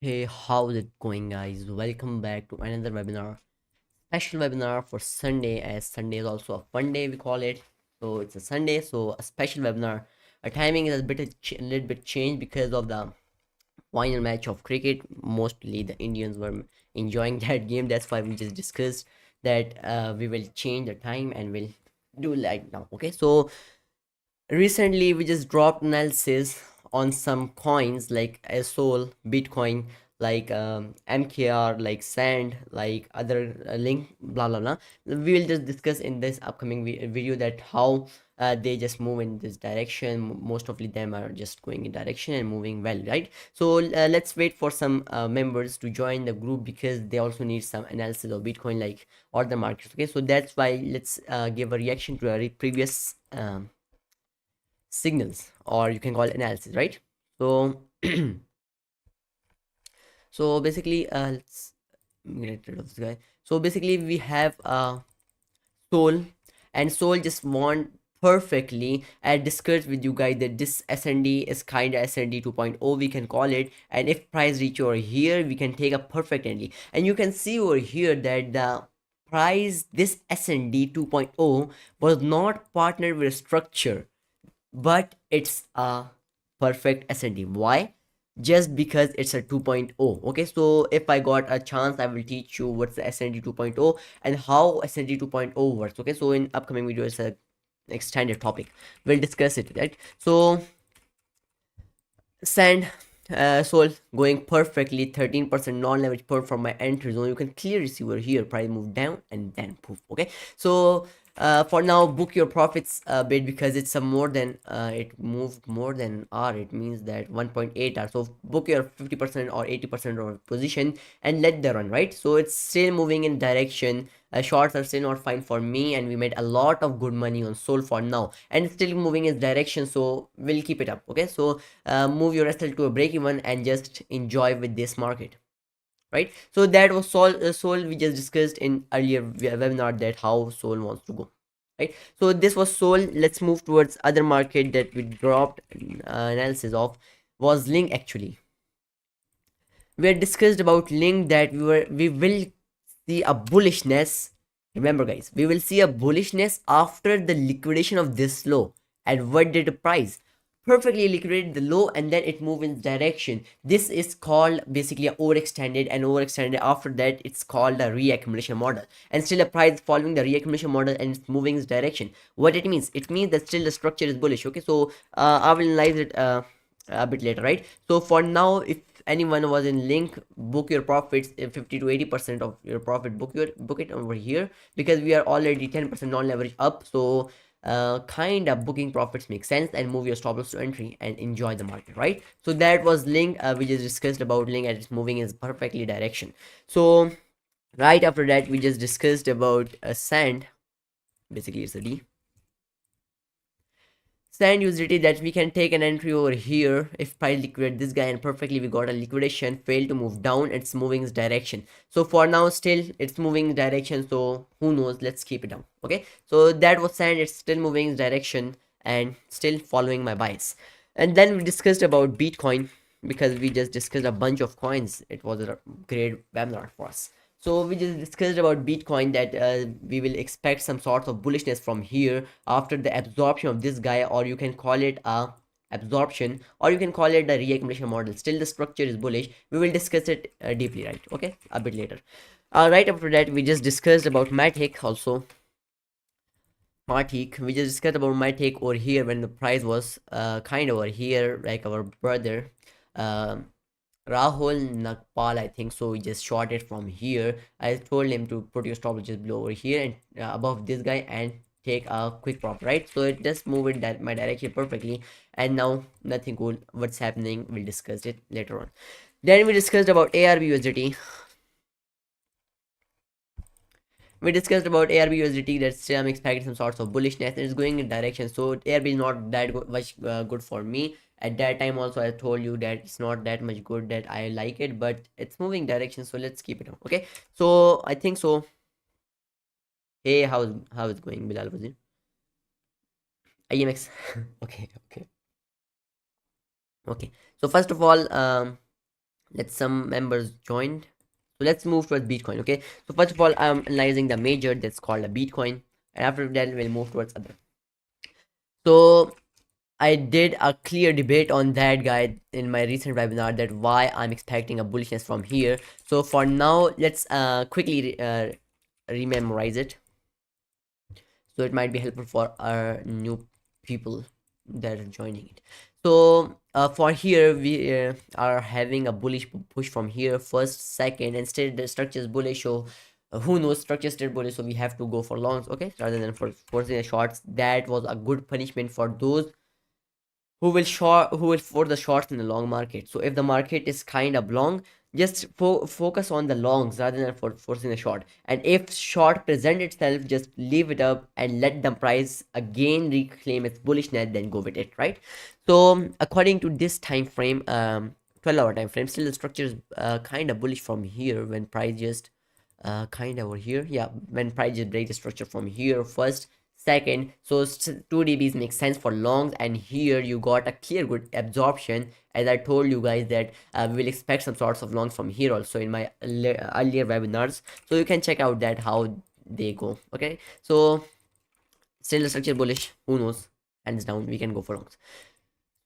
Hey, how's it going, guys? Welcome back to another webinar. Special webinar for Sunday, as Sunday is also a fun day, we call it. So it's a Sunday, so a special webinar. Our timing is a little bit changed because of the final match of cricket. Mostly the Indians were enjoying that game. That's why we just discussed that we will change the time and we'll do like now. Okay, so recently we just dropped analysis on some coins like Sol, Bitcoin, like MKR, like Sand, like other link, blah blah blah. We will just discuss in this upcoming video that how they just move in this direction. Most of them are just going in direction and moving well, right? So let's wait for some members to join the group because they also need some analysis of Bitcoin, like other markets. Okay, so that's why let's give a reaction to a previous signals, or you can call it analysis, right? So so basically let's get rid of this guy. So basically we have Sol, and Sol just want perfectly. I discussed with you guys that this SND is kind of SND 2.0, we can call it, and if price reach over here we can take a perfect ND, and you can see over here that the price, this SND 2.0 was not partnered with a structure, but it's a perfect SND. Why? Just because it's a 2.0. Okay, so if I got a chance, I will teach you what's the SND 2.0 and how SND 2.0 works. Okay, so in upcoming video, it's a extended topic, we'll discuss it, right? So Sand, Sol going perfectly, 13% non-leverage perf from my entry zone. You can clearly see over here price move down and then poof. Okay, so for now book your profits a bit because it's a more than it moved more than R. It means that 1.8 R. So book your 50% or 80% of position and let the run, right? So it's still moving in direction. Shorts are still not fine for me, and we made a lot of good money on Sol for now, and it's still moving in direction, so we'll keep it up. Okay, so move your SL to a break even and just enjoy with this market, right? So that was Sol we just discussed in earlier webinar, that how Sol wants to go, right? So this was Sol. Let's move towards other market that we dropped analysis of, was Link. Actually, we had discussed about Link that we will see a bullishness. Remember guys, we will see a bullishness after the liquidation of this low. And what did the price? Perfectly liquidated the low and then it moved in direction. This is called basically a overextended, and overextended after that it's called a reaccumulation model, and still a price following the reaccumulation model and it's moving in this direction. What it means? It means that still the structure is bullish. Okay, so I will analyze it a bit later, right? So for now, if anyone was in Link, book your profits. 50 to 80% of your profit, book it over here, because we are already 10% non-leverage up. So kind of booking profits makes sense, and move your stop loss to entry and enjoy the market, right? So that was Link. We just discussed about Link, and it's moving in perfectly direction. So right after that we just discussed about Sand. Basically it's a D. Stand utility, that we can take an entry over here if price liquidate this guy, and perfectly we got a liquidation, failed to move down, it's moving its direction. So for now still it's moving direction, so who knows, let's keep it down. Okay, so that was Sand. It's still moving its direction and still following my bias. And then we discussed about Bitcoin, because we just discussed a bunch of coins. It was a great webinar for us. So we just discussed about Bitcoin, that we will expect some sort of bullishness from here after the absorption of this guy, or you can call it a absorption, or you can call it a reaccumulation model. Still the structure is bullish. We will discuss it deeply, right? Okay, a bit later. Right after that we just discussed about Matic also. Matic, we just discussed about Matic over here when the price was kind of over here, like our brother Rahul Nagpal, I think so. We just shot it from here. I told him to put your stop just below over here and above this guy, and take a quick prop, right? So it just moved in that my direction perfectly. And now nothing cool. What's happening? We'll discuss it later on. Then we discussed about ARB USDT. We discussed about ARB USDT, that still I'm expecting some sorts of bullishness, and it's going in direction. So ARB is not that much good for me. At that time also I told you that it's not that much good that I like it, but it's moving direction, so let's keep it on. Okay, so I think so. Hey, how is going, Bilal Wazir? IMX. Okay, okay, okay. So first of all, Let's some members joined. So let's move towards Bitcoin. Okay, so first of all, I'm analyzing the major that's called a Bitcoin, and after that we'll move towards other. So I did a clear debate on that, guy, in my recent webinar, that why I'm expecting a bullishness from here. So for now, let's quickly rememorize it, so it might be helpful for our new people that are joining it. So for here, we are having a bullish push from here, first, second, and still the structure is bullish. So who knows, structure still bullish, so we have to go for longs, okay, rather than for forcing the shorts. That was a good punishment for those who will for the shorts in the long market. So if the market is kind of long, just focus on the longs rather than forcing the short. And if short present itself, just leave it up and let the price again reclaim its bullishness, then go with it, right? So according to this time frame, 12-hour time frame, still the structure is kind of bullish from here, when price just kind of over here, yeah, when price just break the structure from here first, second. So 2 dbs makes sense for longs, and here you got a clear good absorption. As I told you guys that we will expect some sorts of longs from here also in my earlier webinars, so you can check out that how they go. Okay, so still the structure bullish, who knows, hands down we can go for longs.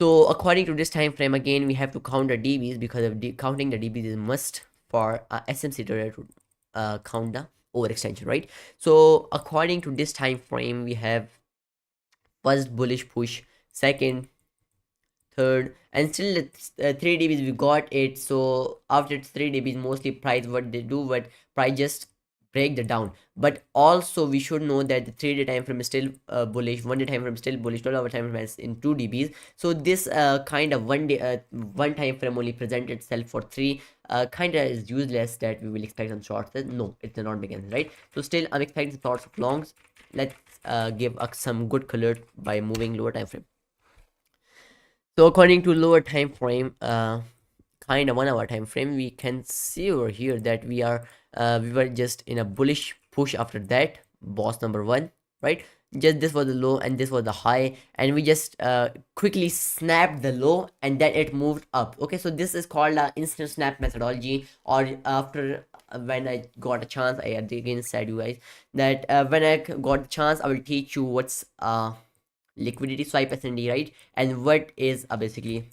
So according to this time frame, again we have to count the dbs, because of counting the dbs is must for smc trader to count the overextension, right? So according to this time frame, we have first bullish push, second, third, and still it's 3 dbs we got it. So after 3 dbs, mostly price what they do, what price just break the down. But also we should know that the 3-day time frame is still bullish, 1-day time frame is still bullish, 12-hour time frame is in 2 dbs. So this kind of one time frame only present itself for 3, kind of is useless, that we will expect some shorts. No, it does not make sense, right? So still I'm expecting some sorts of longs. Let's give some good color by moving lower time frame. So according to lower time frame, kind of 1-hour time frame, we can see over here that we were just in a bullish push. After that, boss number one, right? Just this was the low and this was the high, and we just quickly snapped the low, and then it moved up. Okay, so this is called instant snap methodology. Or after when I got a chance, I again said you guys that when I got the chance, I will teach you what's liquidity swipe SND, right? And what is basically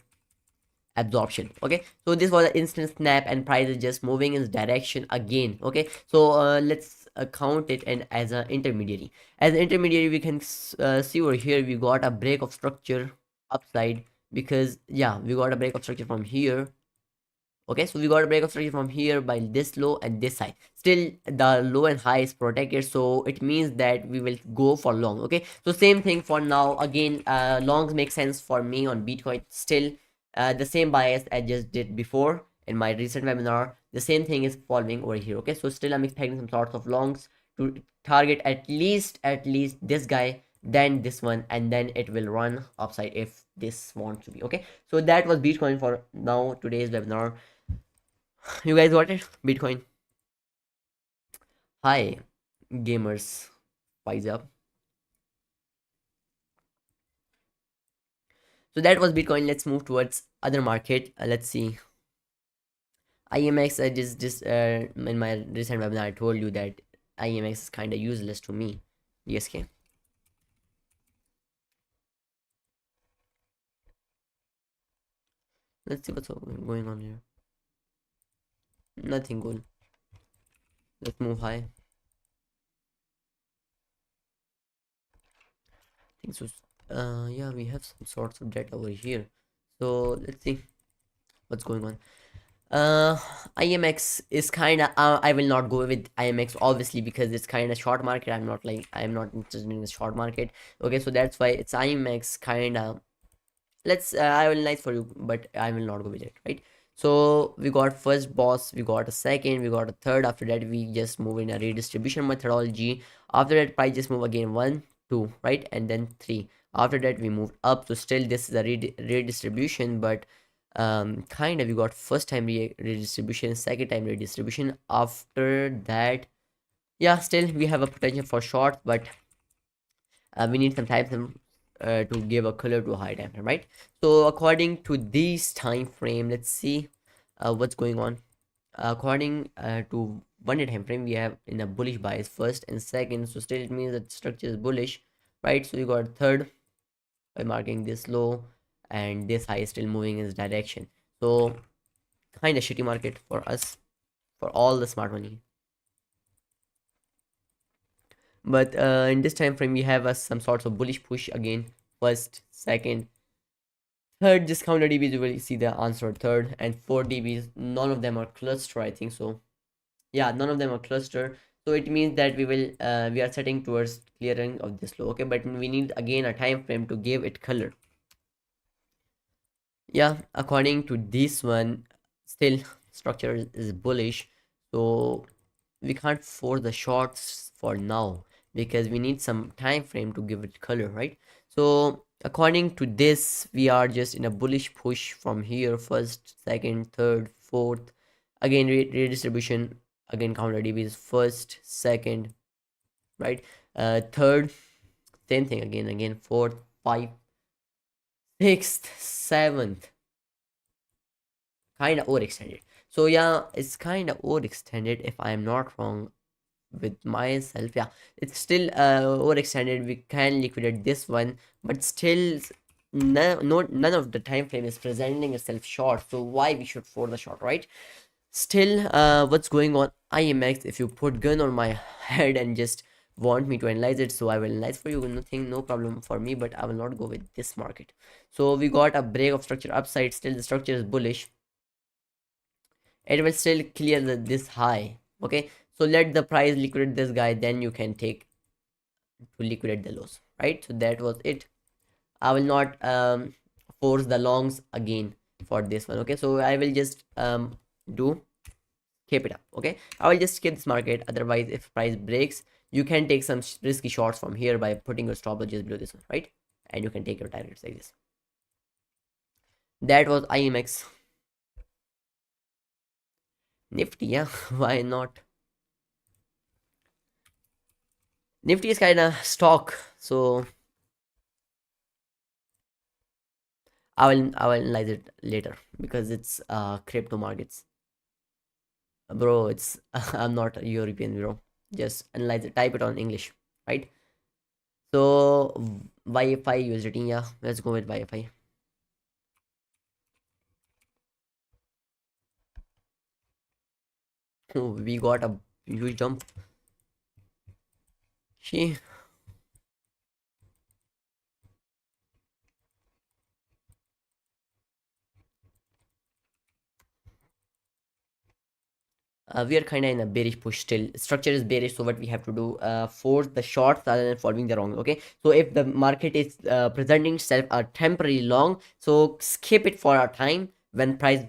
absorption. Okay, so this was an instant snap, and price is just moving in this direction again. Okay, so let's count it, and as an intermediary, we can see over here we got a break of structure upside, because yeah, we got a break of structure from here. Okay, so we got a break of structure from here by this low and this side. Still the low and high is protected, so it means that we will go for long. Okay, so same thing for now. Again, longs make sense for me on Bitcoin. Still the same bias I just did before in my recent webinar, the same thing is following over here. Okay, so still I'm expecting some sorts of longs to target at least this guy, then this one, and then it will run upside if this wants to be. Okay, so that was Bitcoin for now, today's webinar. You guys got it? Bitcoin. Hi, gamers. Wise up. So that was Bitcoin. Let's move towards other market. Let's see. IMX. I just in my recent webinar, I told you that IMX is kind of useless to me. DSK. Let's see what's going on here. Nothing good. Let's move high. I think so. Yeah, we have some sorts of debt over here. So let's see what's going on. IMX is kind of I will not go with IMX, obviously, because it's kind of short market. I'm not interested in the short market. Okay, so that's why it's IMX kind of. Let's I will like for you, but I will not go with it, right? So we got first boss, we got a second, we got a third. After that, we just move in a redistribution methodology. After that, price just move again 1 2, right? And then 3. After that, we moved up. So still this is a redistribution, but kind of we got first time redistribution, second time redistribution. After that, yeah, still we have a potential for short, but we need some time to give a color to a high time frame, right? So according to this time frame, let's see. what's going on. According to 1 day time frame, we have in a bullish bias first and second, so still it means that structure is bullish, right? So you got third by marking this low, and this high is still moving in this direction. So kind of shitty market for us, for all the smart money. But in this time frame, we have some sorts of bullish push again, first, second, third. Discounted dbs, you will see the answer third and fourth dbs. None of them are cluster, I think so. Yeah, none of them are cluster. So it means that we are setting towards clearing of this low. Okay, but we need again a time frame to give it color. Yeah, according to this one, still structure is bullish, so we can't force the shorts for now because we need some time frame to give it color, right? So according to this, we are just in a bullish push from here, first, second, third, fourth. Again, redistribution, again counter dbs, first, second, right? Third, same thing, again, fourth, five, sixth, seventh, kind of overextended. So yeah, it's kind of overextended if I am not wrong with myself. Yeah, it's still overextended. We can liquidate this one, but still none of the time frame is presenting itself short. So why we should for the short, right? Still, what's going on IMX? If you put gun on my head and just want me to analyze it, so I will analyze for you. Nothing, no problem for me, but I will not go with this market. So we got a break of structure upside. Still the structure is bullish. It will still clear this high. Okay, so let the price liquidate this guy, then you can take to liquidate the loss, right? So that was it. I will not force the longs again for this one. Okay, so I will just do keep it up. Okay, I will just skip this market. Otherwise, if price breaks, you can take some risky shots from here by putting your stop loss just below this one, right? And you can take your targets like this. That was IMX. Nifty, yeah. Why not? Nifty is kind of stock, so I will analyze it later because it's crypto markets, bro. It's I'm not a European, bro. Just analyze it, type it on English, right? So Wi-Fi USDT, yeah, let's go with Wi-Fi. We got a huge jump. She We are kind of in a bearish push still. Structure is bearish, so what we have to do, force the shorts rather than following the wrong. Okay, so if the market is presenting itself a temporary long, so skip it for a time. When price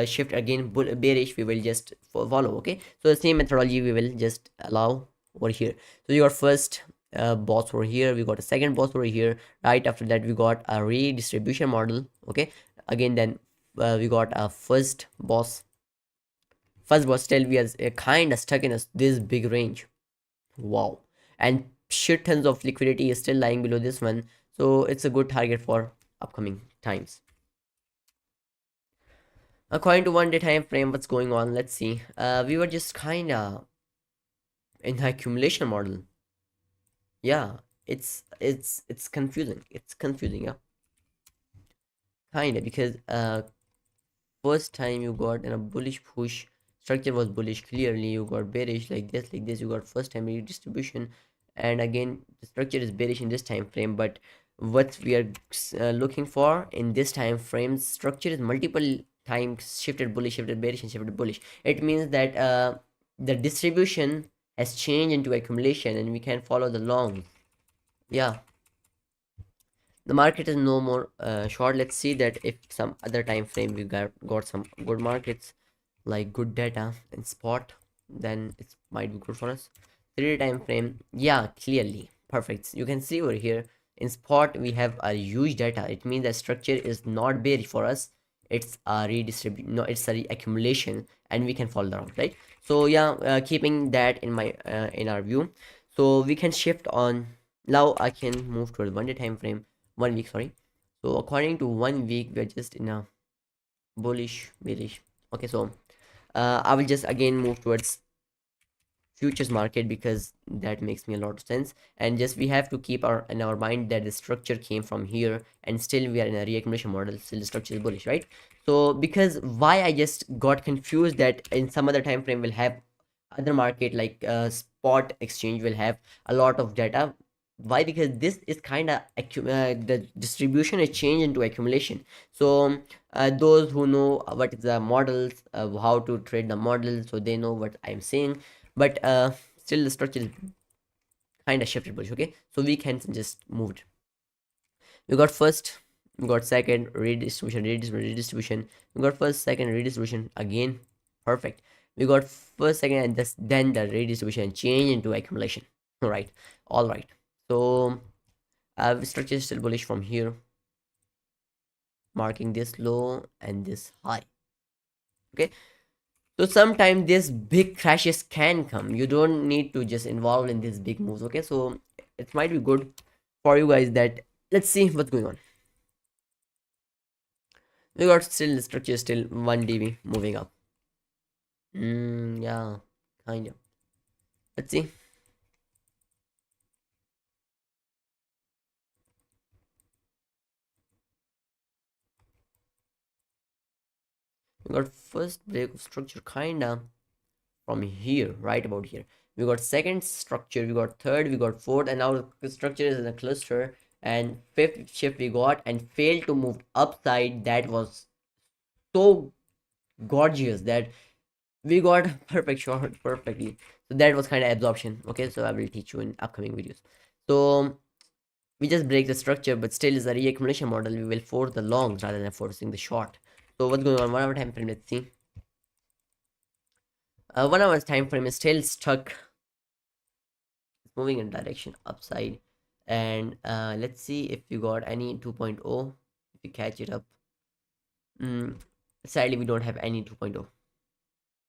shift again bearish, we will just follow. Okay, so the same methodology we will just allow over here. So your first boss over here, we got a second boss over here. Right after that, we got a redistribution model. Okay, again then we got a first boss. First was still we are kind of stuck in this big range. Wow. And shit tons of liquidity is still lying below this one. So it's a good target for upcoming times. According to 1 day time frame, what's going on? Let's see. We were just kind of in the accumulation model. Yeah, it's confusing. It's confusing, yeah. Kind of because first time you got in a bullish push, structure was bullish clearly, you got bearish like this, you got first time redistribution, and again the structure is bearish in this time frame. But what we are looking for in this time frame, structure is multiple times shifted bullish, shifted bearish, and shifted bullish. It means that the distribution has changed into accumulation and we can follow the long. Yeah, the market is no more short. Let's see that if some other time frame we got some good markets like good data in spot, then it might be good for us. 3 time frame, yeah, clearly perfect. You can see over here in spot we have a huge data. It means that structure is not bearish for us. It's a redistribute, no, it's a accumulation, and we can fall down, right? So yeah, keeping that in my in our view, so we can shift on. Now I can move towards 1 day time frame, 1 week, sorry. So according to 1 week, we're just in a bullish bearish. Okay, so I will just again move towards futures market because that makes me a lot of sense. And just we have to keep our in our mind that the structure came from here, and still we are in a reaccumulation model, still the structure is bullish, right? So because why I just got confused that in some other time frame we'll have other market like spot exchange will have a lot of data. Why? Because this is kind of the distribution is changed into accumulation. So those who know what is the models, how to trade the model, so they know what I'm saying. But still the structure is kind of shifted bullish. Okay, so we can just move it. We got first, we got second, redistribution, redistribution. We got first, second, redistribution again. Perfect. We got first, second, and this, then the redistribution change into accumulation. All right, all right. So structure is still bullish from here, marking this low and this high. Okay, so sometimes these big crashes can come. You don't need to just involve in these big moves. Okay, so it might be good for you guys that let's see what's going on. We got still the structure still 1 dB moving up. Yeah, kind of. Let's see. We got first break of structure kinda from here, right about here. We got second structure, we got third, we got fourth, and now the structure is in a cluster. And fifth shift we got and failed to move upside. That was so gorgeous that we got perfect short perfectly. So that was kind of absorption. Okay, so I will teach you in upcoming videos. So we just break the structure, but still is a reaccumulation model. We will force the longs rather than forcing the short. So what's going on? 1 hour time frame, let's see. 1 hour time frame is still stuck. It's moving in direction upside. And let's see if you got any 2.0, if you catch it up. Sadly we don't have any 2.0.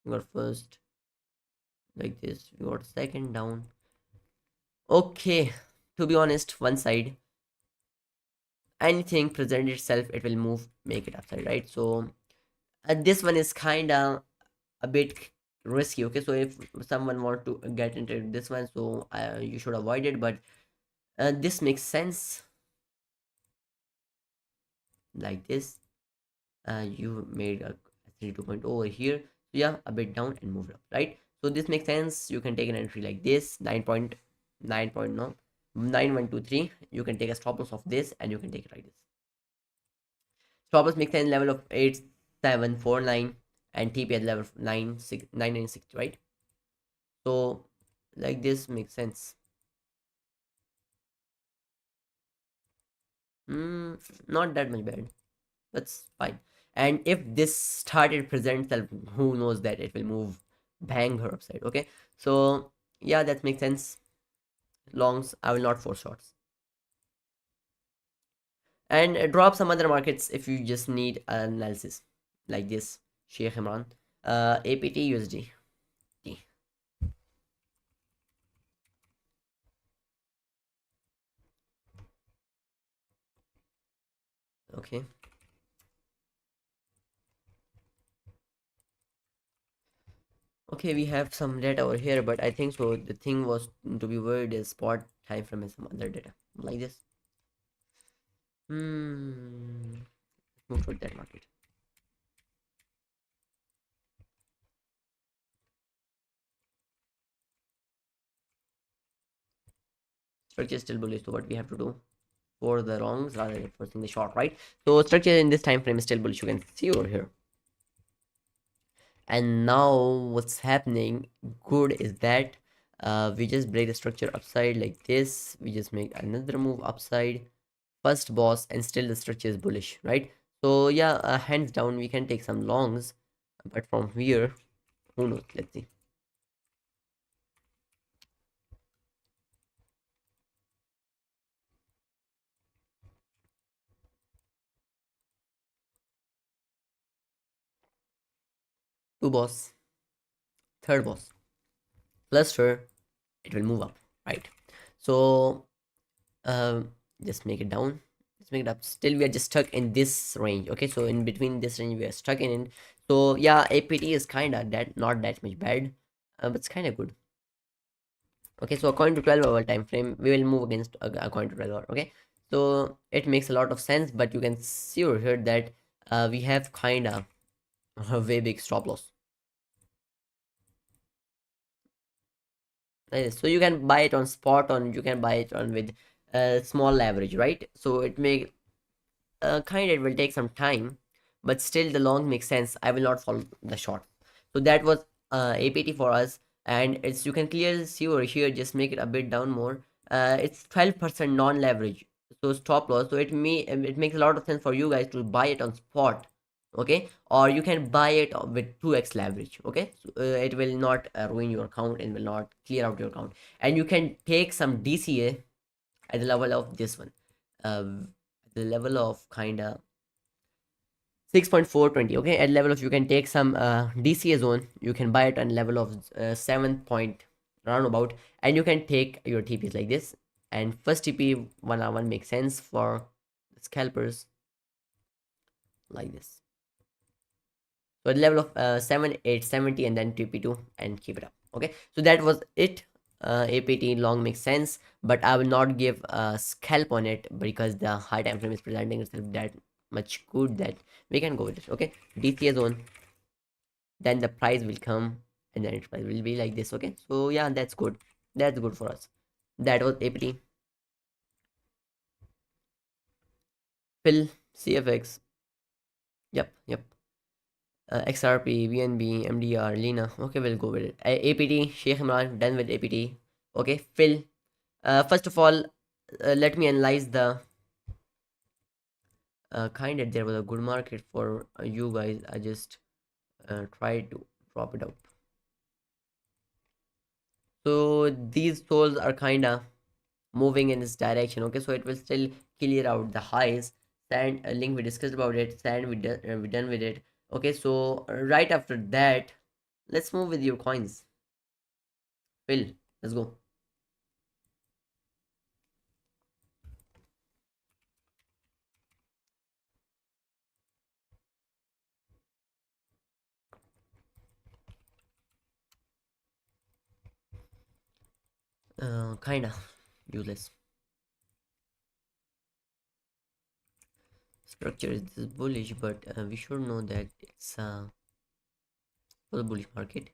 We got first like this, we got second down. Okay, to be honest, one side, anything present itself, it will move, make it upside, right? So this one is kind of a bit risky. Okay, so if someone want to get into this one, so you should avoid it. But this makes sense like this. You made a 3 2.0 over here, so yeah, a bit down and moved up, right? So this makes sense. You can take an entry like this 9.9 point no 9123. You can take a stop loss of this and you can take it like this. Stop loss makes sense, level of 8749 and TP at level of 996, right? So like this makes sense. Not that much bad. That's fine. And if this started present self, who knows that it will move bang her upside. Okay, so yeah, that makes sense. Longs, I will not force shorts. And drop some other markets if you just need analysis like this. Sheikh Imran, APT USD. Okay. Okay, we have some data over here, but I think so. The thing was to be worried is spot time frame and some other data like this. Move toward that market. Structure is still bullish, so what we have to do for the wrongs rather than forcing the short, right? So structure in this time frame is still bullish. You can see over here. And now what's happening good is that we just break the structure upside like this. We just make another move upside, first boss, and still the structure is bullish, right? So yeah, hands down we can take some longs, but from here, who knows? Let's see. Two boss, third boss, cluster, it will move up, right? So just make it down, let's make it up. Still we are just stuck in this range. Okay, so in between this range we are stuck in it. So yeah, apt is kind of that, not that much bad, but it's kind of good. Okay, so according to 12 hour time frame, we will move against according to 12 hour. Okay, so it makes a lot of sense, but you can see over here that we have kind of a way big stop loss. So you can buy it on spot, on you can buy it on with small leverage, right? So it may kind of, it will take some time, but still the long makes sense. I will not follow the short. So that was apt for us, and it's, you can clearly see over here, just make it a bit down more. It's 12% non-leverage, so stop loss. So it makes a lot of sense for you guys to buy it on spot. Okay, or you can buy it with 2x leverage. Okay, so, it will not ruin your account and will not clear out your account, and you can take some dca at the level of this one, the level of kind of 6.420. Okay, at level of, you can take some dca zone, you can buy it on level of 7 point roundabout, and you can take your tps like this. And first tp 1 hour makes sense for scalpers like this. So at level of 7 8 70, and then tp2, and keep it up. Okay, so that was it. apt long makes sense, but I will not give a scalp on it because the high time frame is presenting itself that much good that we can go with it. Okay, dca zone, then the price will come, and then its price will be like this. Okay, so yeah, that's good, that's good for us. That was apt. Fill, cfx, yep. XRP, BNB, MDR, Lena. Okay, we'll go with it. APT, Sheikh Imran, done with APT. Okay, Phil. First of all, let me analyze the kind that there was a good market for you guys. I just tried to drop it out. So these souls are kind of moving in this direction. Okay, so it will still clear out the highs. Sand link, we discussed about it. Sand, we done with it. Okay, so right after that, let's move with your coins. Phil, let's go. Kinda useless. Structure is this bullish, but we should know that it's for the bullish market.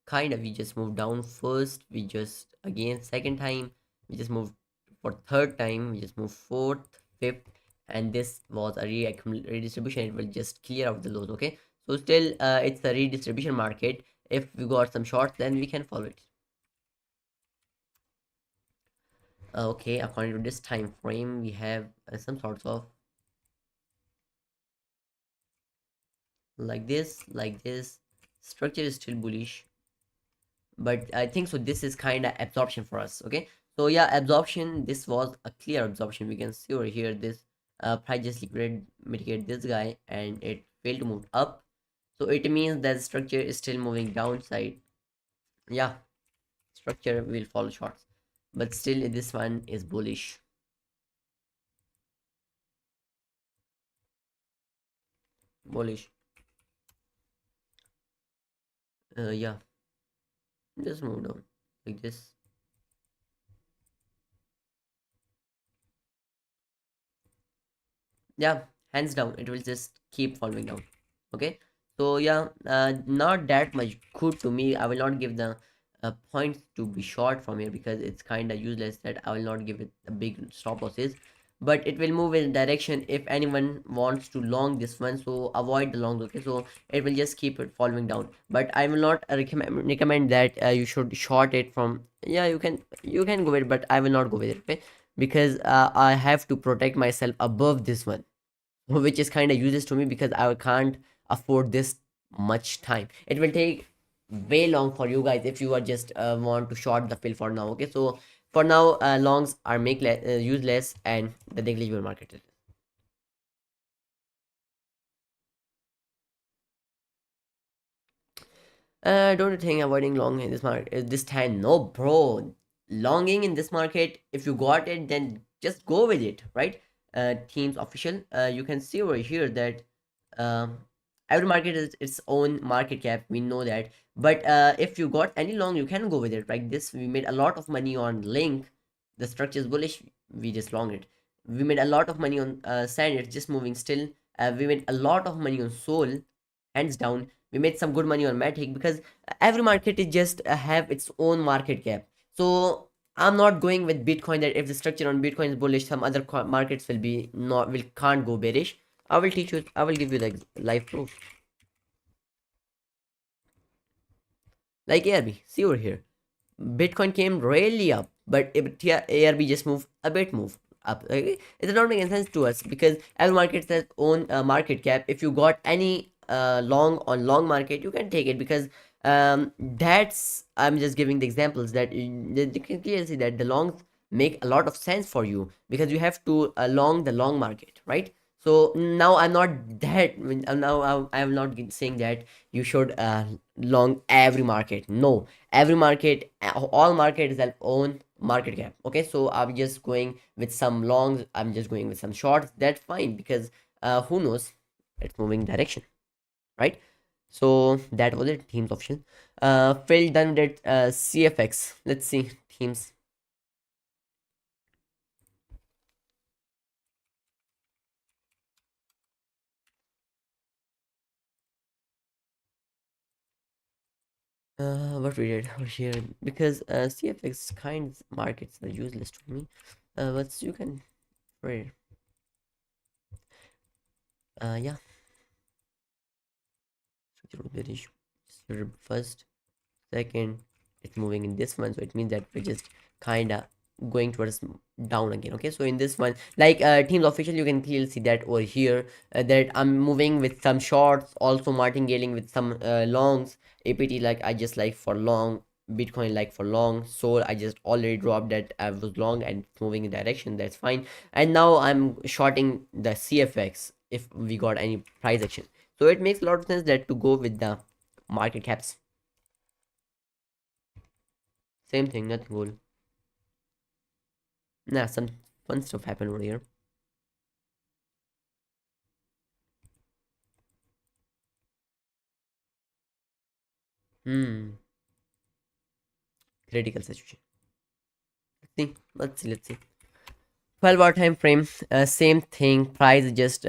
Kinda, we just moved down first. We just again second time. We just moved for third time. We just moved fourth, fifth, and this was a redistribution. It will just clear out the lows. Okay, so still, it's a redistribution market. If we got some shorts, then we can follow it. Okay, according to this time frame, we have some sorts of like this. Structure is still bullish, but I think so this is kind of absorption for us. Okay, so yeah, absorption, this was a clear absorption. We can see over here this price just liquidate mitigate this guy, and it failed to move up. So it means that structure is still moving downside. Yeah, structure will follow shorts, but still this one is bullish. Bullish. Yeah, just move down like this. Yeah, hands down, it will just keep following down. Okay, so yeah, not that much good to me. I will not give the points to be short from here because it's kind of useless. That I will not give it a big stop losses, but it will move in direction if anyone wants to long this one. So avoid the long. Okay, so it will just keep it following down, but I will not recommend that you should short it from. Yeah, you can go with it, but I will not go with it. Okay, because I have to protect myself above this one, which is kind of useless to me because I can't afford this much time. It will take way long for you guys if you are just want to short the pill for now. Okay, so for now, longs are useless, and the negligible market. Don't you think avoiding long in this market this time? No, bro. Longing in this market, if you got it, then just go with it, right? Teams official. You can see over here that um, every market is its own market cap, we know that. But if you got any long, you can go with it. Like this, we made a lot of money on Link. The structure is bullish, we just long it. We made a lot of money on Sand, it's just moving still. We made a lot of money on Soul, hands down. We made some good money on Matic, because every market is just have its own market cap. So I'm not going with Bitcoin that if the structure on Bitcoin is bullish, some other markets will be not, will can't go bearish. I will teach you, I will give you like live proof. Like ARB, see over here. Bitcoin came really up, but ARB just moved a bit move up. Okay? It does not make any sense to us, because every market has own market cap. If you got any long on long market, you can take it, because that's, I'm just giving the examples that you can clearly see that the longs make a lot of sense for you, because you have to long the long market, right? So now I'm not that, now I'm not saying that you should long every market. No, every market, all markets have own market cap. Okay, so I'm just going with some longs, I'm just going with some shorts, that's fine, because who knows, it's moving direction, right? So that was it, themes option. Phil done with CFX. Let's see themes. What we did over here, because CFX kind markets are useless to me. But you can trade. Yeah, first, second, it's moving in this one, so it means that we're just kind of going towards down again. Okay, so in this one, like teams official, you can clearly see that over here, that I'm moving with some shorts, also martingaling with some longs. APT, like I just like for long, Bitcoin like for long, so I just already dropped that I was long and it's moving in direction, that's fine. And now I'm shorting the CFX if we got any price action. So it makes a lot of sense that to go with the market caps. Same thing, nothing cool. Nah, some fun stuff happened over here. Hmm, critical situation. Let's see. 12-hour time frame, same thing. Price is just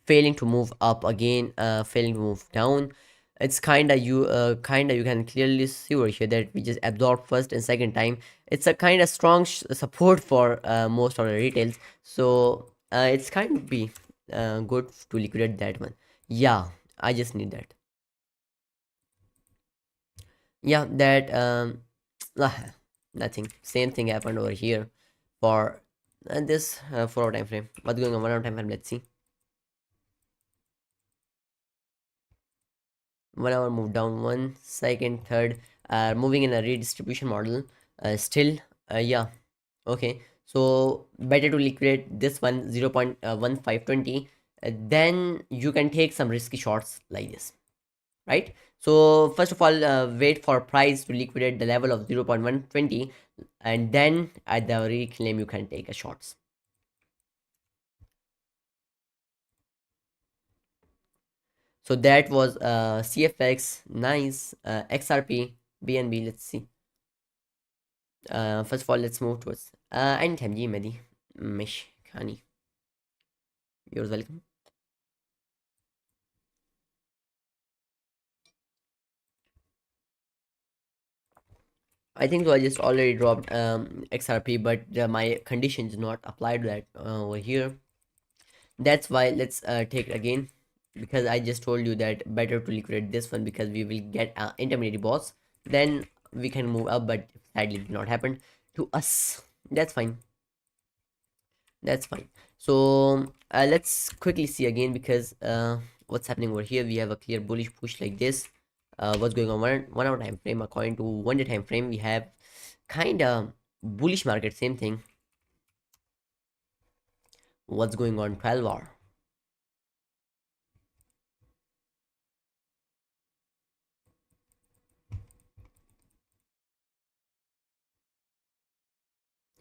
failing to move up again, failing to move down. It's kinda you can clearly see over here that we just absorb first and second time. It's a kind of strong support for most of the retails. So it's kind of be good to liquidate that one. Yeah, I just need that. Yeah, that nothing. Same thing happened over here for this 4 hour time frame. What's going on 1 hour time frame? Let's see. 1 hour move down, one second, third, moving in a redistribution model. Still, yeah, okay. So better to liquidate this one 0.1520. Then you can take some risky shots like this, right? So first of all, wait for price to liquidate the level of 0.120, and then at the reclaim you can take a shots. So that was CFX, nice, XRP, BNB. Let's see. First of all, let's move towards anytime G Medi Mish Khani. You're welcome. I think so. I just already dropped XRP, but my conditions not applied to that over here. That's why let's take it again, because I just told you that better to liquidate this one, because we will get intermediate boss, then we can move up, but sadly did not happen to us. That's fine. That's fine. So let's quickly see again, because what's happening over here, we have a clear bullish push like this. What's going on 1 hour time frame, according to 1 day time frame, we have kind of bullish market, same thing. What's going on 12 hour?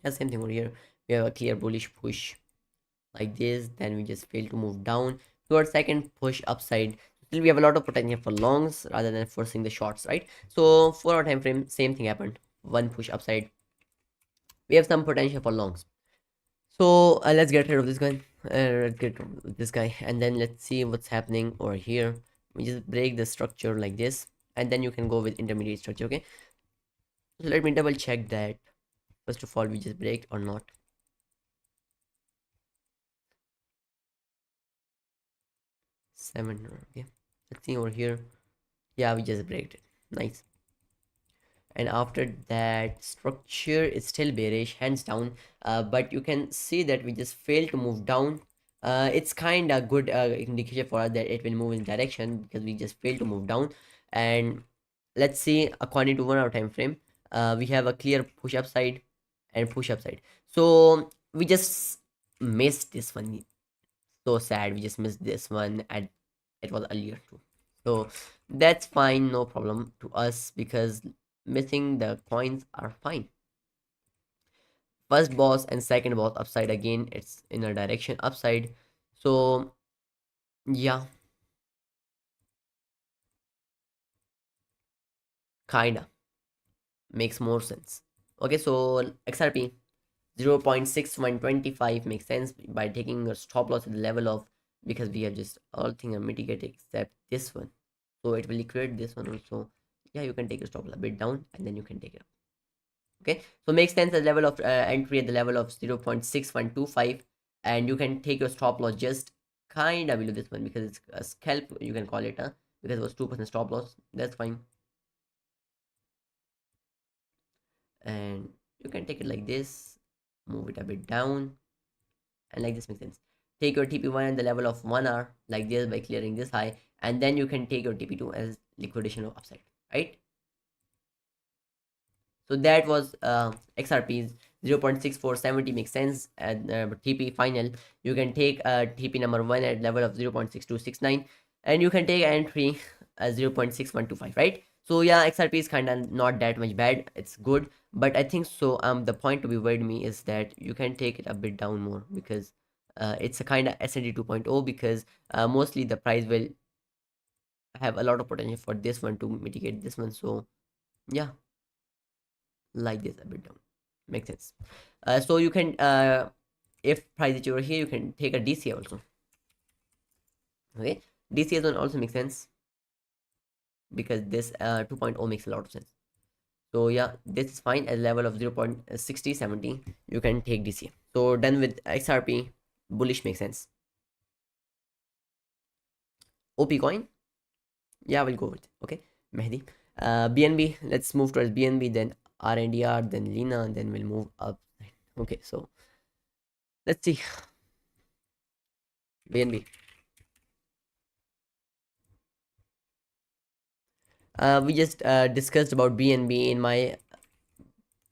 Yeah, same thing over here. We have a clear bullish push like this, then we just fail to move down to our second push upside. Still we have a lot of potential for longs rather than forcing the shorts, right? So 4 hour time frame, same thing happened. One push upside, we have some potential for longs. So let's get rid of this guy. Let's get rid of this guy, and then let's see what's happening over here. We just break the structure like this, and then you can go with intermediate structure. Okay, so let me double check that first of all we just break or not. 7. Okay, let's see over here. Yeah, we just break it. Nice. And after that, structure is still bearish hands down, but you can see that we just failed to move down. It's kind of good indication for us that it will move in direction, because we just failed to move down. And let's see, according to 1 hour time frame, we have a clear push upside and push upside. So we just missed this one. So sad, we just missed this one, and it was earlier too. So that's fine, no problem to us, because missing the coins are fine. First boss and second boss upside, again it's in a direction upside. So yeah, kinda makes more sense. Okay, so XRP 0.6125 makes sense by taking a stop loss at the level of, because we have just all things are mitigated except this one, so it will liquidate this one also. Yeah, you can take a stop loss a bit down and then you can take it up. Okay, so makes sense at the level of entry at the level of 0.6125, and you can take your stop loss just kind of below this one, because it's a scalp, you can call it, because it was 2% stop loss. That's fine, and you can take it like this, move it a bit down, and like this makes sense. Take your TP1 at the level of 1 hour like this by clearing this high, and then you can take your TP2 as liquidation of upside, right? So that was XRP's 0.6470 makes sense. And TP final, you can take TP number 1 at level of 0.6269, and you can take entry as 0.6125, right? So yeah, XRP is kind of not that much bad, it's good. But I think so the point to be worried me is that you can take it a bit down more, because it's a kind of S&D 2.0, because mostly the price will have a lot of potential for this one to mitigate this one. So yeah, like this a bit down makes sense. So you can if price is over here, you can take a DCA also. Okay, DCA zone also makes sense, because this 2.0 makes a lot of sense. So yeah, this is fine at level of 0.6070, you can take DCA. So done with XRP. Bullish makes sense. OP coin, yeah, we'll go with, okay, Mehdi. BNB, let's move towards BNB, then RNDR, then Lina, then we'll move up. Okay, so let's see. BNB, we just discussed about BNB in my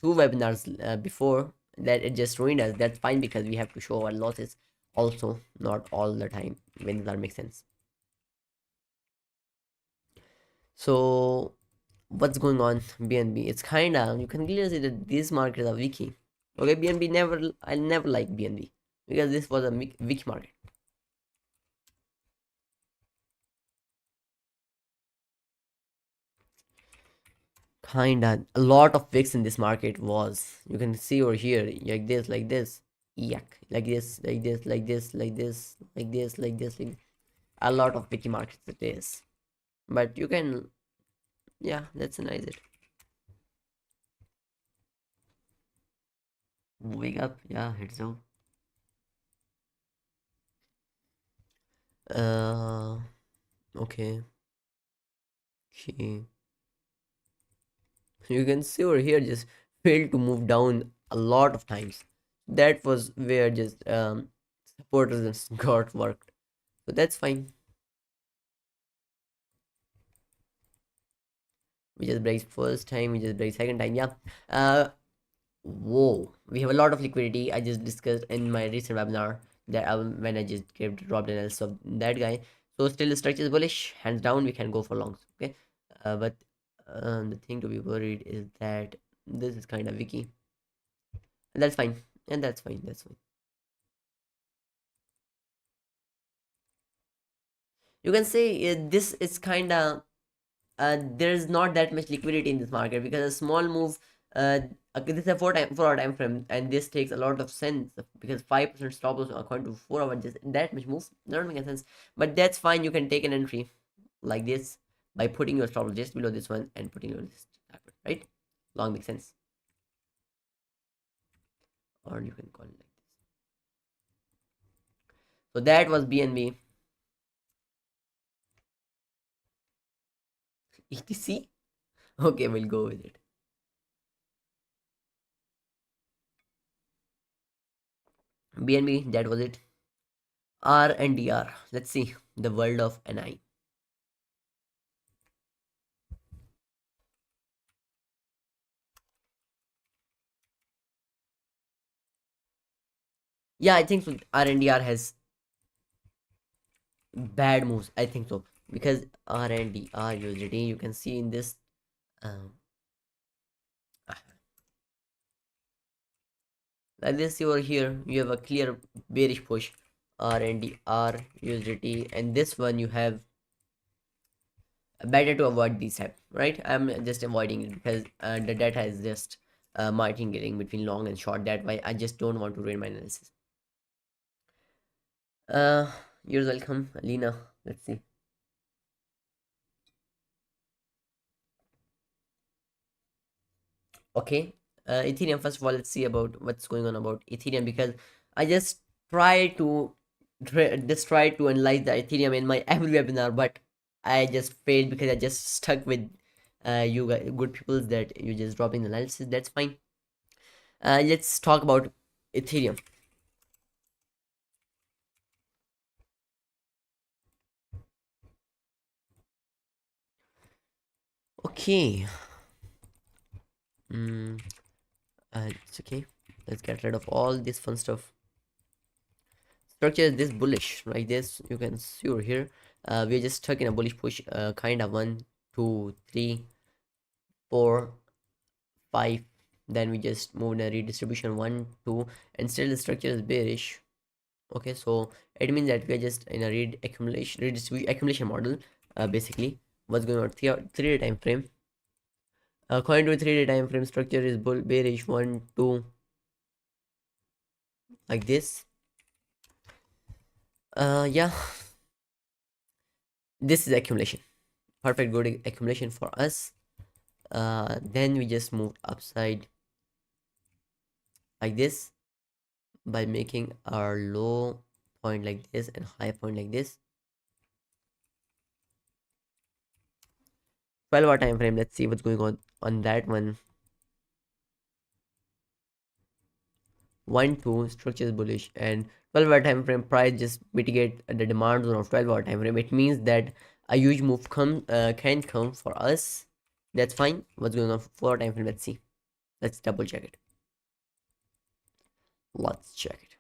2 webinars before, that it just ruined us. That's fine, because we have to show our losses also, not all the time, when that makes sense. So what's going on BNB? It's kind of, you can clearly see that these markets are wiki. Okay, BNB never, I never like BNB, because this was a wiki market. Kinda a lot of wicks in this market was, you can see over here, like this, like this, yak, like this, like this, like this, like this, like this, like this, like a lot of wiki markets it is. But you can, yeah, let's analyze it. Moving up, yeah, it's so uh okay, okay, you can see over here just failed to move down a lot of times. That was where just supporters got worked. So that's fine. We just break first time, we just break second time, yeah. Whoa, we have a lot of liquidity. I just discussed in my recent webinar that when I just gave dropped analysis of that guy. So still the structure is bullish, hands down we can go for longs. Okay, but the thing to be worried is that this is kind of wiki, and that's fine, and that's fine, that's fine. You can say this is kind of there's not that much liquidity in this market, because a small move, uh, this is a 4 hour time frame, and this takes a lot of sense, because 5% stop loss according to 4 hours, just that much moves not making sense. But that's fine, you can take an entry like this by putting your stop loss just below this one and putting your this target, right? Long makes sense. Or you can call it like this. So that was BNB. ETC. Okay, we'll go with it. BNB, that was it. R and DR. Let's see the world of NI. Yeah, I think so. R and DR has bad moves. I think so, because R and DR USDT, you can see in this. Um, like this over here, you have a clear bearish push. R and DR USDT, and this one you have better to avoid these type, right? I'm just avoiding it because the data is just martingale between long and short. That why I just don't want to ruin my analysis. uh you're welcome, Alina. Let's see. Okay, Ethereum, first of all, let's see about what's going on about Ethereum, because I just try to try to analyze the Ethereum in my every webinar, but I just failed because I just stuck with you guys, good people, that you just dropping the analysis. That's fine. Let's talk about Ethereum. Okay. mm, it's okay. Let's get rid of all this fun stuff. Structure is this bullish, like this. You can see over here. We're just stuck in a bullish push, kind of 1 2 3 4 5. Then we just moved a redistribution 1 2, and still the structure is bearish. Okay, so it means that we're just in a redistribution accumulation model. Basically, what's going on? 3 day time frame. According to 3 day time frame, structure is bearish 1 2, like this. Yeah, this is accumulation. Perfect, good accumulation for us. Then we just moved upside like this by making our low point like this and high point like this. 12 hour time frame. Let's see what's going on that one. 1 2 structure is bullish, and 12 hour time frame price just mitigate the demand zone of 12 hour time frame. It means that a huge move can come for us. That's fine. What's going on for 4 hour time frame? Let's see. Let's double check it. Let's check it.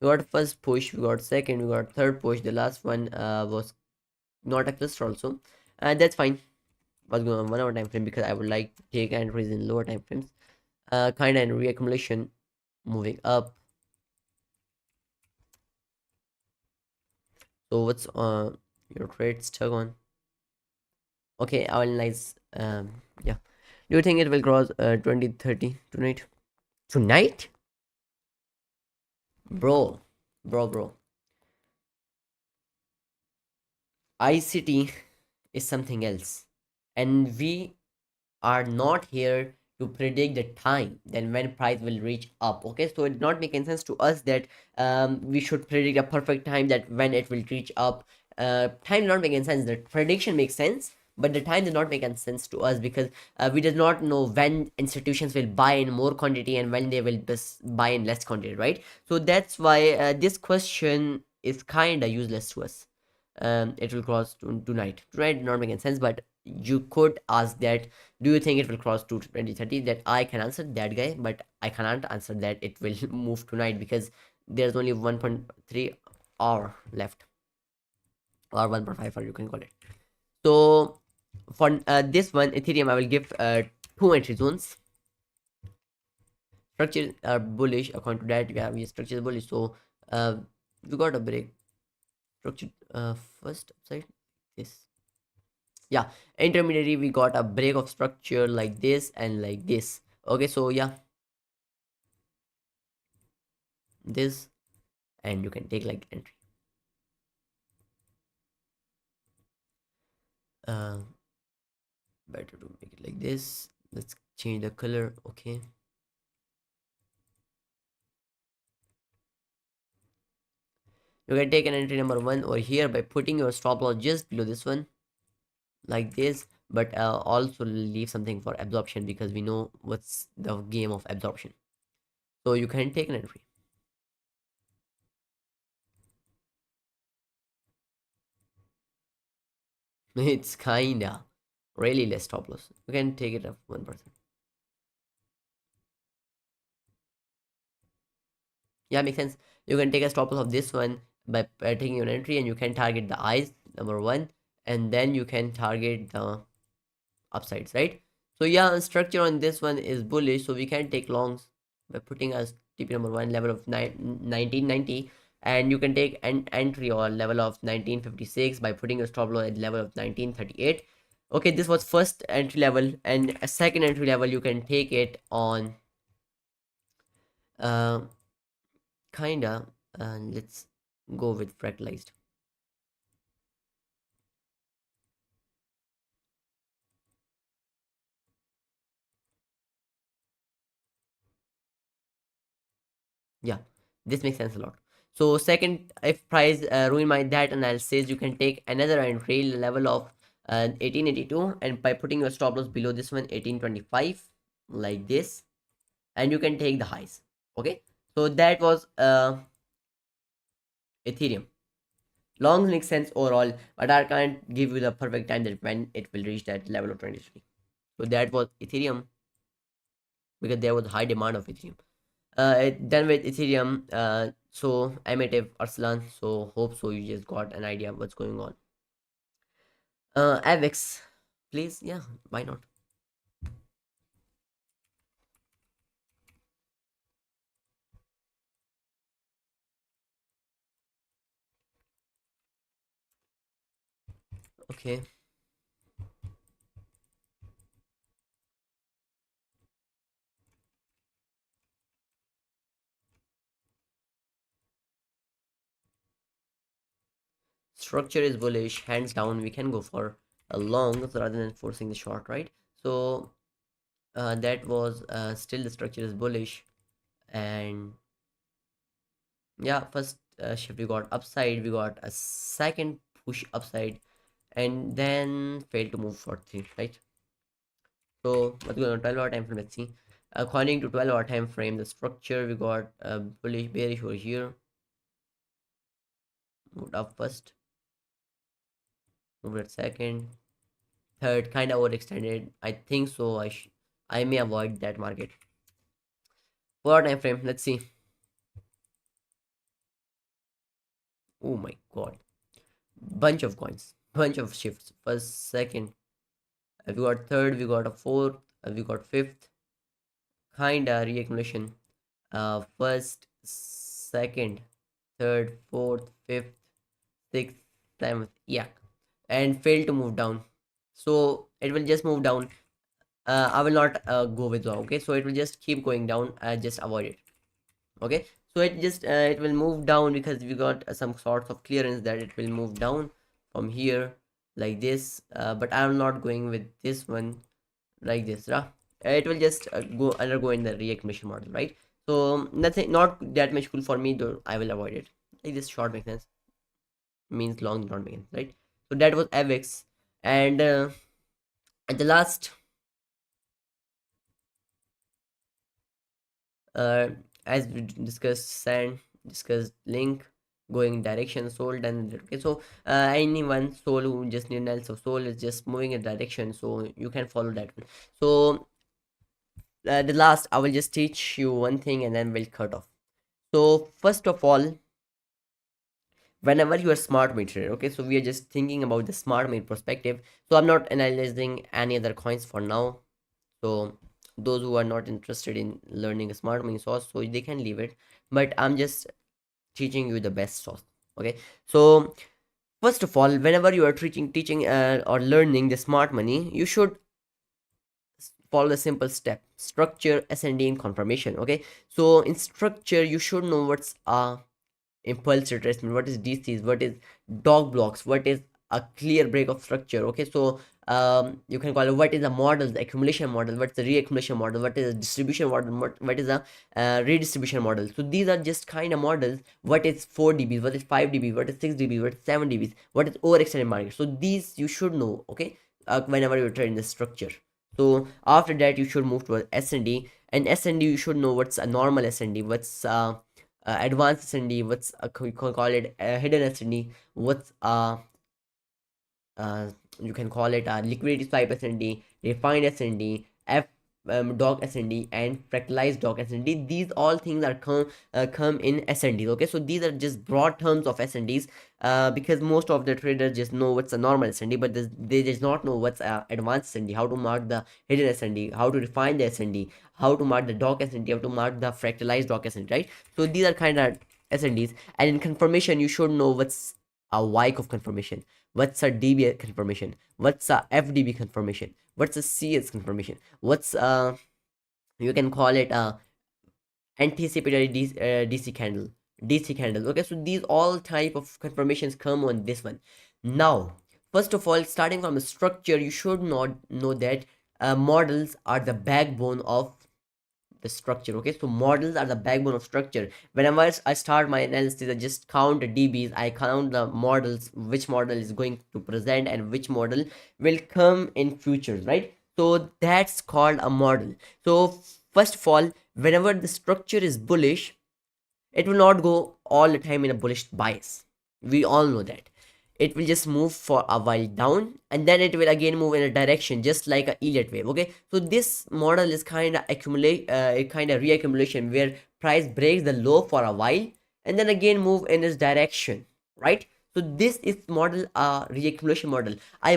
We got first push, we got second, we got third push. The last one was not a cluster also, and that's fine. What's going on 1 hour time frame, because I would like to take entries in lower time frames. Kind of reaccumulation, moving up. So what's your trade stuck on? Okay, I'll analyze. Yeah. Do you think it will cross 2030 tonight? Tonight? Bro. ICT is something else. And we are not here to predict the time then when price will reach up. Okay, so it's not making sense to us that we should predict a perfect time that when it will reach up. Time not making sense. The prediction makes sense, but the time does not make any sense to us, because we does not know when institutions will buy in more quantity and when they will buy in less quantity, right? So that's why this question is kind of useless to us. It will cross tonight not making sense, but you could ask that, do you think it will cross to 2030? That I can answer that guy, but I cannot answer that it will move tonight, because there's only 1.3 hour left, or 1.5 hour you can call it. So for this one Ethereum, I will give 2 entry zones. Structures are bullish according to that. Yeah, we structure is bullish, so we got a break. structure first upside this. Yeah, intermediary we got a break of structure like this and like this. Okay, so yeah, this, and you can take like entry. uh Better to make it like this. Let's change the color. Okay, you can take an entry number one over here by putting your stop loss just below this one like this, but also leave something for absorption because we know what's the game of absorption. So you can take an entry. It's kinda really less stop loss. You can take it up 1%. Yeah, makes sense. You can take a stop loss of this one by taking an entry, and you can target the eyes number one, and then you can target the upsides, right? So yeah, structure on this one is bullish, so we can take longs by putting us TP number one level of 1990, and you can take an entry or level of 1956 by putting a stop loss at level of 1938. Okay, this was first entry level, and a second entry level you can take it on uh kinda, and let's go with fractalized. Yeah, this makes sense a lot. So second, if price ruin my that analysis, you can take another entry level of 1882, and by putting your stop loss below this one 1825 like this, and you can take the highs. Okay, so that was Ethereum. Longs make sense overall, but I can't give you the perfect time that when it will reach that level of 23. So that was Ethereum because there was high demand of Ethereum. Then with Ethereum, so emitive Arslan, so hope so you just got an idea of what's going on. Avex, please, yeah, why not? Okay, structure is bullish, hands down. We can go for a long rather than forcing the short, right? So that was still the structure is bullish, and yeah, first shift we got upside, we got a second push upside, and then failed to move for three, right? So what's going on? 12-hour time frame. Let's see. According to 12-hour time frame, the structure we got bullish, bearish over here. Moved up first, moved at second, third, kind of overextended. I think so. I may avoid that market. 4-hour time frame. Let's see. Oh my god, bunch of coins, bunch of shifts. First, second, we got third, we got a fourth, we got fifth. Kinda reaccumulation. First, second, third, fourth, fifth, sixth, seventh, yeah, and fail to move down. So it will just move down. I will not go with that. Okay, so it will just keep going down. Just avoid it. Okay, so it just it will move down because we got some sorts of clearance that it will move down from here like this. But I'm not going with this one like this. It will just go undergo in the reaccumulation model, right? So nothing, not that much cool for me, though. I will avoid it. Like this short makes sense, means long not make sense, right? So that was avex, and at the last, uh as we discussed sand, discussed link, going direction sold, and okay, so anyone soul who just need analysis of soul is just moving a direction, so you can follow that one. So the last, I will just teach you one thing and then we'll cut off. So first of all, whenever you are smart meter, okay, so we are just thinking about the smart meter perspective. So I'm not analyzing any other coins for now. So those who are not interested in learning a smart money source, so they can leave it, but I'm just teaching you the best source. Okay, so first of all, whenever you are teaching or learning the smart money, you should follow the simple step: structure, ascending, confirmation. Okay, so in structure you should know what's impulse retracement, what is DCs, what is dog blocks, what is a clear break of structure. Okay, so you can call it what is a model, the accumulation model, what's the reaccumulation model, what is a distribution model, what is a redistribution model. So these are just kind of models. What is 4 dBs, what is 5 dB, what is 6 dB, what is 7 dBs, what is overextended market. So these you should know. Okay, whenever you're trading the structure. So after that you should move towards SND, and SND you should know what's a normal SND, what's advanced SND, what's we can call it hidden SND, what's uh, you can call it a liquidity swipe SND, refined SND, F dog SND, and fractalized dog SND. These all things are come in SNDs. Okay, so these are just broad terms of SNDs, because most of the traders just know what's a normal SND, but they just not know what's advanced SND, how to mark the hidden SND, how to refine the SND, how to mark the dog SND, how to mark the fractalized dog SND, right? So these are kind of SNDs. And in confirmation you should know what's a Wyckoff confirmation, what's a DB confirmation, what's a FDB confirmation, what's a CS confirmation, what's you can call it a anticipatory DC candle, DC candle. Okay, so these all type of confirmations come on this one. Now, first of all, starting from the structure, you should not know that models are the backbone of the structure. Okay, so models are the backbone of structure. Whenever I start my analysis, I just count the dBs, I count the models, which model is going to present and which model will come in futures, right? So that's called a model. So first of all, whenever the structure is bullish, it will not go all the time in a bullish bias. We all know that. It will just move for a while down, and then it will again move in a direction, just like a Elliott wave. Okay, so this model is kind of kind of reaccumulation, where price breaks the low for a while and then again move in this direction, right? So this is model reaccumulation model. I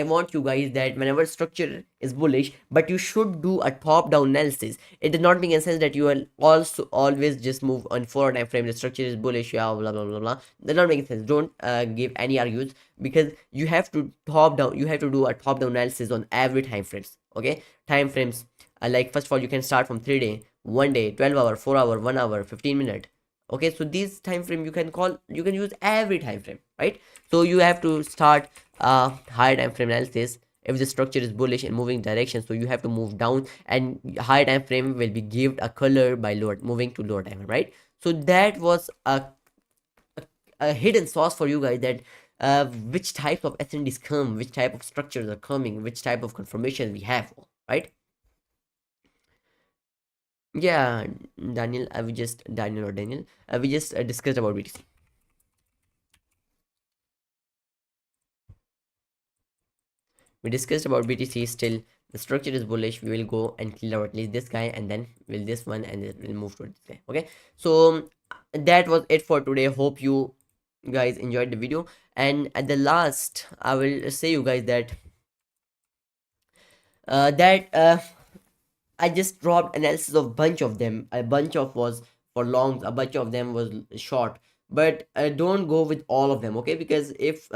want you guys that whenever structure is bullish, but you should do a top down analysis. It does not make any sense that you will also always just move on 4 time frame, the structure is bullish, yeah, blah blah blah blah. That not making sense. Don't give any arguments, because you have to top down, you have to do a top down analysis on every time frames. Okay, time frames, like first of all you can start from 3 day, 1 day, 12 hour, 4 hour, 1 hour, 15 minute. Okay, so these time frame you can use every time frame, right? So you have to start higher time frame analysis. If the structure is bullish in moving direction, so you have to move down, and higher time frame will be given a color by lower, moving to lower time frame, right? So that was a hidden sauce for you guys, that which type of SNDs come, which type of structures are coming, which type of confirmation we have, right? Yeah, Daniel, we just discussed about BTC. We discussed about BTC. Still the structure is bullish, we will go and kill out at least this guy, and then will this one, and then we'll move to this guy. Okay, so that was it for today. Hope you guys enjoyed the video, and at the last I will say you guys that that I just dropped analysis of bunch of them. A bunch of was for longs, a bunch of them was short. But don't go with all of them, okay? Because if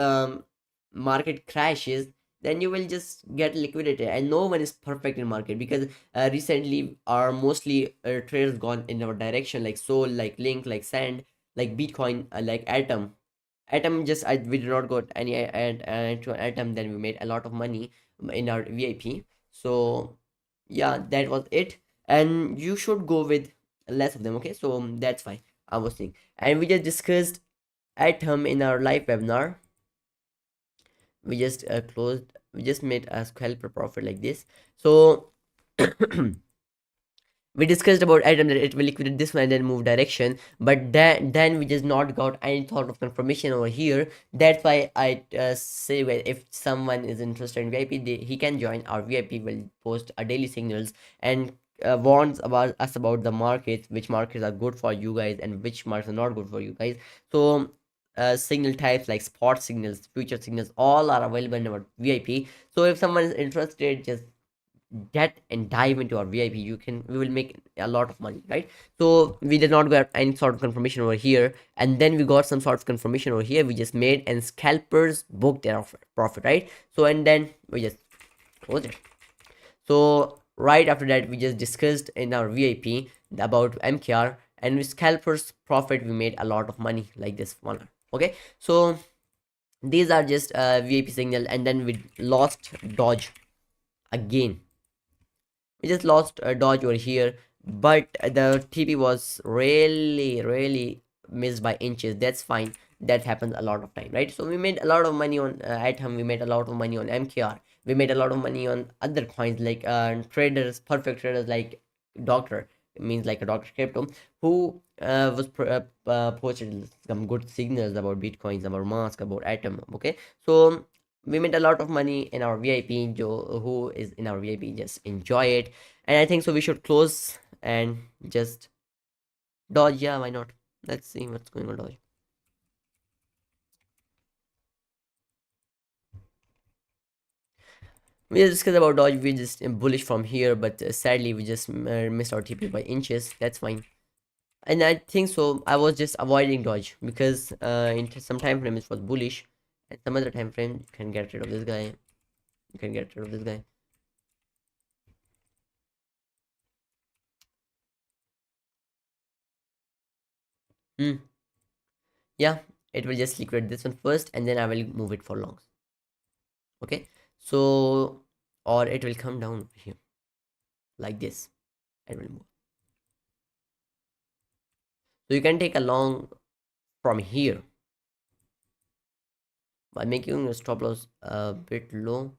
market crashes, then you will just get liquidated, and no one is perfect in market, because recently our mostly traders gone in our direction, like Sol, like Link, like Sand, like Bitcoin, like Atom. Atom just we did not got any to Atom, then we made a lot of money in our VIP. So yeah, that was it, and you should go with less of them. Okay, so that's fine, I was saying. And we just discussed Atom in our live webinar. We just closed, we just made a scalper profit like this. So we discussed about Atom, that it will liquidate this one and then move direction, but then we just not got any sort of confirmation over here. That's why I say, well, if someone is interested in VIP, he can join our VIP. Will post a daily signals and warns about us about the markets, which markets are good for you guys and which markets are not good for you guys. So signal types like spot signals, future signals, all are available in our VIP. So if someone is interested, just get and dive into our VIP, we will make a lot of money, right? So we did not get any sort of confirmation over here, and then we got some sort of confirmation over here. We just made, and scalpers booked their profit, right? So and then we just close it. So right after that, we just discussed in our VIP about MKR, and with scalpers profit, we made a lot of money like this one. Okay, so these are just VIP signal, and then we lost Dodge again. We just lost a Dodge over here, but the TP was really missed by inches. That's fine. That happens a lot of time, right? So we made a lot of money on Atom. We made a lot of money on MKR. We made a lot of money on other coins like traders, perfect traders like Doctor. It means like a Doctor Crypto, who posted some good signals about bitcoins, about Mask, about Atom. Okay, so we made a lot of money in our VIP. Joe, who is in our VIP, just enjoy it. And I think so we should close and just Dodge. Yeah, why not? Let's see what's going on Dodge. We just discussed about Dodge. We just bullish from here, but sadly we just missed our TP by inches. That's fine. And I think so I was just avoiding Dodge because in some time frame it was bullish, and some other time frame you can get rid of this guy. You can get rid of this guy. Hmm. Yeah, it will just liquidate this one first, and then I will move it for longs. Okay, so or it will come down here like this and will move. So you can take a long from here by making your stop loss a bit low,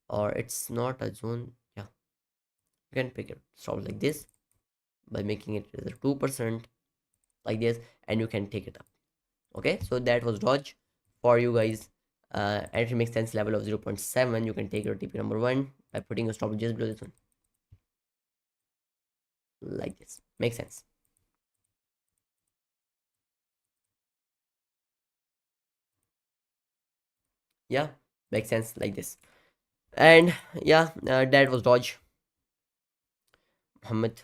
or it's not a zone. Yeah, you can pick it stop like this by making it 2% like this, and you can take it up. Okay, so that was Dodge for you guys. And if it makes sense, level of 0.7, you can take your TP number one by putting a stop just below this one like this. Makes sense. Yeah, makes sense like this. And yeah, that was Dodge, Muhammad,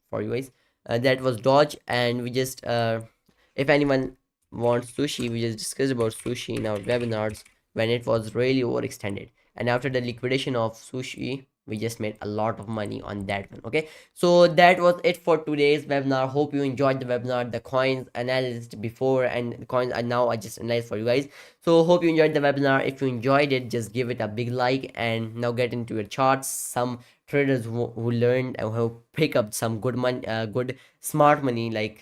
for you guys. That was Dodge, and we just if anyone wants sushi, we just discussed about sushi in our webinars when it was really overextended. And after the liquidation of sushi, we just made a lot of money on that one. Okay, so that was it for today's webinar. Hope you enjoyed the webinar. The coins analyzed before and the coins are now I just analyzed for you guys. So hope you enjoyed the webinar. If you enjoyed it, just give it a big like, and now get into your charts. Some traders who learned and who pick up some good money, good smart money, like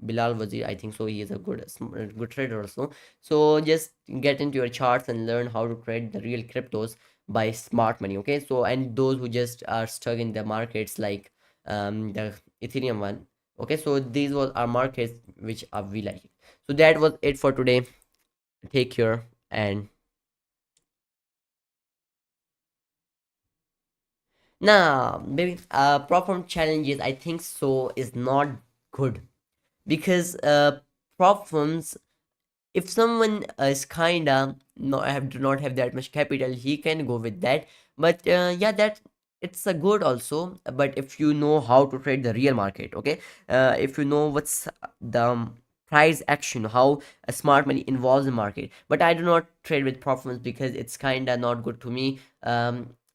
Bilal Wazir. I think so he is a good trader also. So just get into your charts and learn how to trade the real cryptos by smart money. Okay, so and those who just are stuck in the markets like the Ethereum one. Okay, so these were our markets which are we like. So that was it for today. Take care. And now maybe prop challenges, I think so is not good because prop firms, if someone is kinda do not have that much capital, he can go with that. But yeah, that it's a good also. But if you know how to trade the real market, okay, if you know what's the price action, how a smart money involves the market. But I do not trade with prop firms because it's kinda not good to me.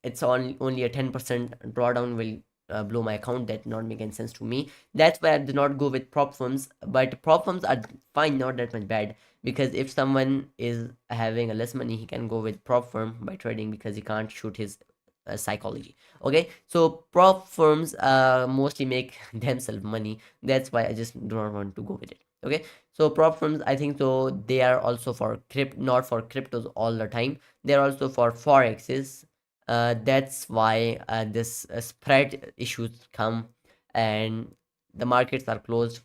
It's only a 10% drawdown will blow my account. That not making sense to me. That's why I do not go with prop firms. But prop firms are fine, not that much bad, because if someone is having a less money, he can go with prop firm by trading because he can't shoot his psychology. Okay, so prop firms mostly make themselves money. That's why I just do not want to go with it. Okay, so prop firms, I think so they are also for not for cryptos all the time. They're also for forexes. That's why this spread issues come, and the markets are closed.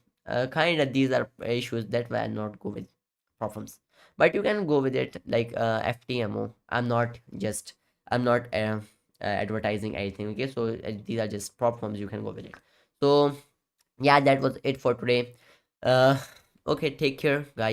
Kind of these are issues that why I not go with problems. But you can go with it like FTMO. I'm not advertising anything. Okay, so these are just prop firms. You can go with it. So yeah, that was it for today. uh okay, take care guys.